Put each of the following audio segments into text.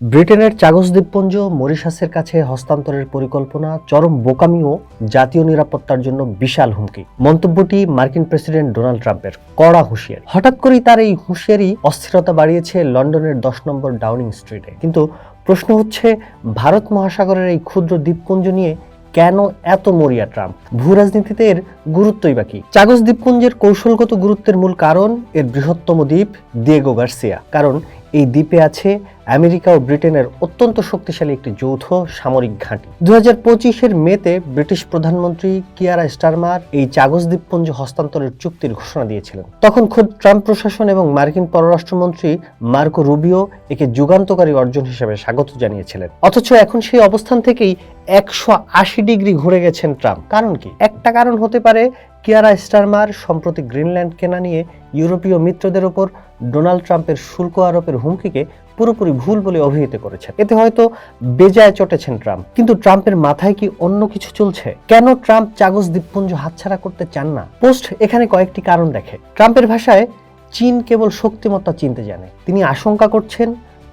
ব্রিটেনের চাগস দ্বীপপুঞ্জ মরিশাসের কাছে হস্তান্তরের পরিকল্পনা চরম বোকামি ও জাতীয় নিরাপত্তার জন্য বিশাল হুমকি। মন্তব্যটি মার্কিন প্রেসিডেন্ট ডোনাল্ড ট্রাম্পের কড়া হুঁশিয়ারি। হঠাৎ করেই তার এই হুঁশিয়ারি অস্থিরতা বাড়িয়েছে লন্ডনের 10 নম্বর ডাউনিং স্ট্রিটে। কিন্তু প্রশ্ন হচ্ছে, ভারত মহাসাগরের এই ক্ষুদ্র দ্বীপপুঞ্জ নিয়ে কেন এত মরিয়া ট্রাম্প? ভূরাজনীতিতে এর গুরুত্বই বা কি? চাগস দ্বীপপুঞ্জের কৌশলগত গুরুত্বের মূল কারণ এর বৃহত্তম দ্বীপ দিয়েগো গার্সিয়া। কারণ এই দ্বীপে আছে আমেরিকা ও ব্রিটেনের অত্যন্ত শক্তিশালী একটি যৌথ সামরিক ঘাঁটি। 2025-এর মেতে ব্রিটিশ প্রধানমন্ত্রী কিয়ার স্টারমার এই চাগস দ্বীপপুঞ্জ হস্তান্তরের চুক্তির ঘোষণা দিয়েছিলেন। তখন খোদ ট্রাম্প প্রশাসন এবং মার্কিন পররাষ্ট্রমন্ত্রী মার্কো রুবিও একে যুগান্তকারী অর্জন হিসেবে স্বাগত জানিয়েছিলেন। অথচ এখন সেই অবস্থান থেকেই 180 ডিগ্রি ঘুরে গেছেন ট্রাম্প। কারণ কি? একটা কারণ হতে পারে, কিয়ারা স্টারমার সম্প্রতি গ্রিনল্যান্ড কেনা নিয়ে ইউরোপীয় মিত্রদের ওপর ডোনাল্ড ট্রাম্পের শুল্ক আরোপের হুমকিকে পুরোপুরি ভুল বলে অভিহিত করেছেন। এতে হয়তো বেজায় চটেছেন ট্রাম্প। কিন্তু ট্রাম্পের মাথায় কি অন্য কিছু চলছে? কেন ট্রাম্প চাগস দ্বীপপুঞ্জ হাতছাড়া করতে চান না? পোস্ট এখানে কয়েকটি কারণ দেখে। ট্রাম্পের ভাষায়, চীন কেবল শক্তিমত্তা চিনতে জানে। তিনি আশঙ্কা করছেন,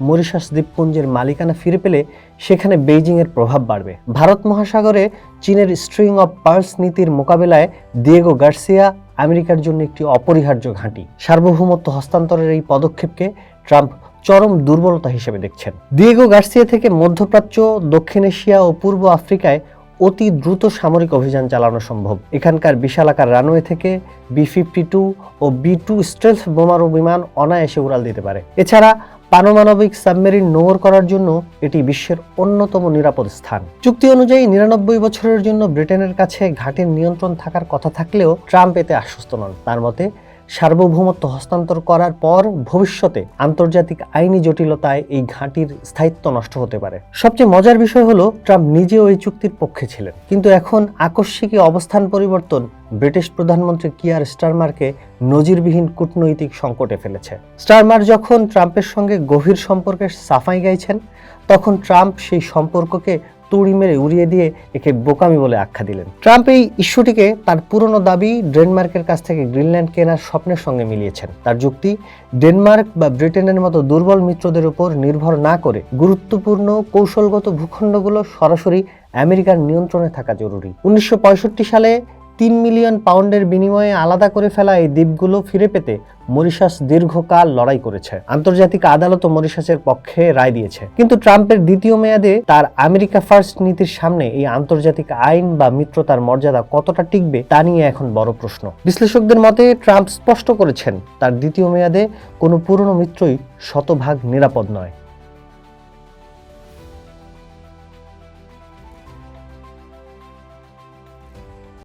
মরিশাস দ্বীপপুঞ্জের মালিকানা ফিরে পেলে সেখানে বেইজিং এর প্রভাব বাড়বে। ভারত মহাসাগরে চীনের স্ট্রিং অফ পার্লস নীতির মোকাবেলায় দিয়েগো গার্সিয়া আমেরিকার জন্য একটি অপরিহার্য ঘাঁটি। সার্বভৌমত্ব হস্তান্তরের এই পদক্ষেপকে ট্রাম্প চরম দুর্বলতা হিসেবে দেখছেন। দিয়েগো গার্সিয়া থেকে মধ্যপ্রাচ্য, দক্ষিণ এশিয়া ও পূর্ব আফ্রিকায় অতি দ্রুত সামরিক অভিযান চালানো সম্ভব। এখানকার বিশালাকার রানওয়ে থেকে B-52 ও B-2 স্টেলথ বোমারু বিমান অনায়াসে উড়াল দিতে পারে। এছাড়া পারমাণবিক সাবমেরিন নোঙর করার জন্য এটি বিশ্বের অন্যতম নিরাপদ স্থান। চুক্তি অনুযায়ী 99 বছরের জন্য ব্রিটেনের কাছে ঘাঁটির নিয়ন্ত্রণ থাকার কথা থাকলেও ট্রাম্প এতে আশ্বস্ত নন। তার মতে, সার্বভৌমত্ব হস্তান্তর করার পর ভবিষ্যতে আন্তর্জাতিক আইনি জটিলতায় এই ঘাঁটির স্থায়িত্ব নষ্ট হতে পারে। সবচেয়ে মজার বিষয় হলো, ট্রাম্প নিজেও এই চুক্তির পক্ষে ছিলেন। কিন্তু এখন আকস্মিক অবস্থান পরিবর্তন ব্রিটিশ প্রধানমন্ত্রী কিয়ার স্টারমারকে নজিরবিহীন কূটনৈতিক সংকটে ফেলেছে। স্টারমার যখন ট্রাম্পের সঙ্গে গভীর সম্পর্কের সাফাই গাইছেন, তখন ট্রাম্প সেই সম্পর্ককে তুড়ি মেরে উড়িয়ে দিয়ে একে বোকামি বলে আখ্যা দিলেন। ট্রাম্প এই ইস্যুটিকে তার পুরনো দাবি ডেনমার্কের কাছ থেকে গ্রিনল্যান্ড কেনার স্বপ্নের সঙ্গে মিলিয়েছেন। তার যুক্তি, ডেনমার্ক বা ব্রিটেনের মতো দুর্বল মিত্রদের উপর নির্ভর না করে গুরুত্বপূর্ণ কৌশলগত ভূখণ্ডগুলো সরাসরি আমেরিকার নিয়ন্ত্রণে থাকা জরুরি। 1965 সালে 3 মিলিয়ন পাউন্ডের বিনিময়ে আলাদা করে ফেলা এই দ্বীপগুলো ফিরে পেতে মরিশাস দীর্ঘকাল লড়াই করেছে। আন্তর্জাতিক আদালতও মরিশাসের পক্ষে রায় দিয়েছে। কিন্তু ট্রাম্পের দ্বিতীয় মেয়াদে তার আমেরিকা ফার্স্ট নীতির সামনে এই আন্তর্জাতিক আইন বা মিত্রতার মর্যাদা কতটা টিকবে তা নিয়ে এখন বড় প্রশ্ন। বিশ্লেষকদের মতে, ট্রাম্প স্পষ্ট করেছেন, তার দ্বিতীয় মেয়াদে কোনো পুরনো মিত্রই শতভাগ নিরাপদ নয়।